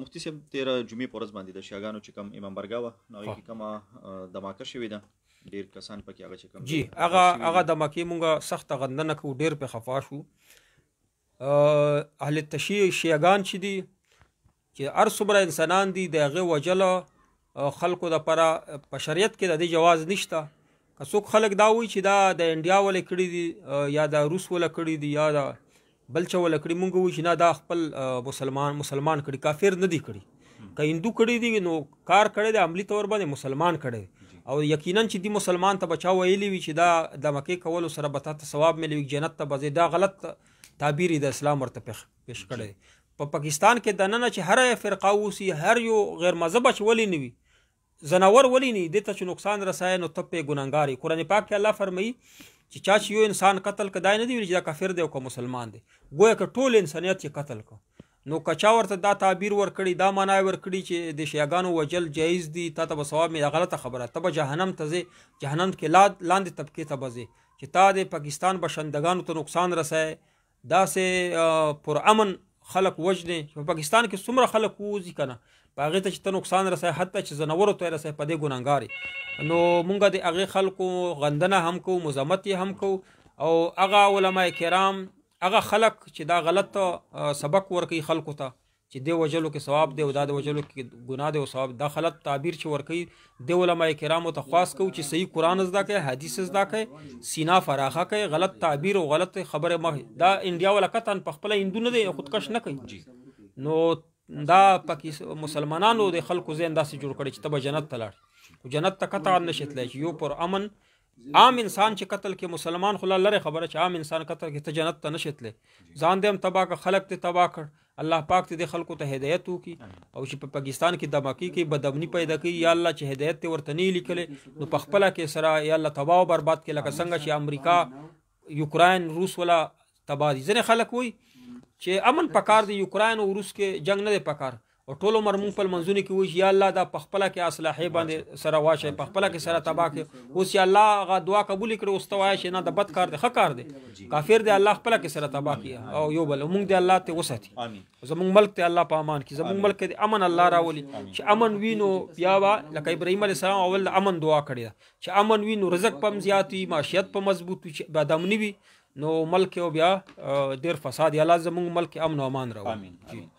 مفتي صاحب تېره جمعې په ورځ باندې د شیعاګانو چې کوم امام برګه وه نو هغې کې کومه دماکه شوې ده ډېر کسان پکې هغه چې کوم جی هغه دماکې مونږه سخته غندنه کوو ډېر پې خفا شو اهل تشیع شیعاګان چې دي چې هر څومره انسانان دي د هغې وجله خلکو دپاره په شریعت کې د دې جواز نشته که څوک خلک دا وایي چې دا د انډیا ولې کړي دي یا د روس وله کړي دي یا د بل چا وله کړي مونږ وایو چې نه دا خپل مسلمان کړي کافر نه دي کړي که هندو کړي دي نو کار کړی دی عملي طور باندې مسلمان کړی او یقینا چې دی مسلمان ته بچا ویلی وي چې دا د مکې کولو سره به تا ته ثواب ملوي جنت ته به ځې دا غلط تعبیر د اسلام ورته پیش کړی په پاکستان کې دننه چې هر فرقه اوسي هر یو غیر مذهبه چې ولې نه وي زناور ولې نه دې ته چې نقصان رسایي نو ته پې ګناهګار یې قرآن پاک کې الله فرمایي چې چا چې یو انسان قتل که دا نه دی ویلي چې دا کافر دی او که مسلمان دی ګویا که ټول انسانیت یې قتل که نو که چا ورته دا تعبیر ورکړي دا معنا یې ورکړي چې د شیعاګانو وجل جایز دي تا ته به ثواب مې دا غلطه خبره ته به جهنم ته ځې جهنم کې لاندې طبقې ته به ځې چې تا د پاکستان بشندګانو ته نقصان رسایي داسې پرامن خلک وژنې په پاکستان کې څومره خلک ووځي که نه په هغې ته چې ته نقصان رسایي حتی چې ځناورو ته یې رسایي په دې ګناهګار نو مونږ د هغې خلکو غندنه هم کوو مذمت یې هم کوو او هغه علما کرام هغه خلک چې دا غلط سبق ورکوي خلکو ته چې دې وجلو کې ثواب دی او دا د وجلو کې ګناه دی او ثواب دا غلط تعبیر چې ورکوي دې علما کرامو ته خواست کوو چې صحیح قرآن زده کوي حدیث زده کوي سینه فراخه کوي غلط تعبیر او غلط خبره مه دا انډیا والا قطعا په خپله هندو نه دی خودکش نه کوي نو دا مسلمانانو د خلکو ذهن داسې جوړ کړی چې ته به جنت ته لاړ جنت ته قطعا نشي تللی چې یو پر امن عام انسان چې قتل کې مسلمان خو لرې خبره چې عام انسان قتل کې ته جنت ته نشي تللی ځان دې هم تباه کړ خلک ته تباه کړ الله پاک ته د خلکو ته هدایت وکړي او چې په پاکستان کې دماکي کې بدامني پیدا کوي یا الله چې هدایت ته ورته نه لیکلی نو په خپله کې سره یا الله تباه او برباد کړي لکه څنګه چې امریکا یوکراین روس ولا تباه دي ځینې خلک وایي چې امن پکار دی یوکراین او روس کې جنگ نه دی پکار او ټول عمر مونږ په لمنځونو کې وایي یا الله دا په خپله کې اصلاحې باندې سره واچوي په خپله کې سره تباه کړي اوس یا الله هغه دعا قبول کړي اوس ته وایه چې نه د بد کار دی ښه کار دی کافر دی الله خپله کې سره تباه کړي او یو بل مونږ دی الله ته وساتي زمونږ ملک ته الله په امان کړي زمونږ ملک کې امن الله راولي چې امن وي نو بیا به لکه ابراهیم علیه السلام اول د امن دعا کړې ده چې امن وي نو رزق په هم زیات وي معاشیت په مضبوط وي چې بدامني وي نو ملک او بیا ډېر فساد یا الله زمونږ ملک امن او امان راولي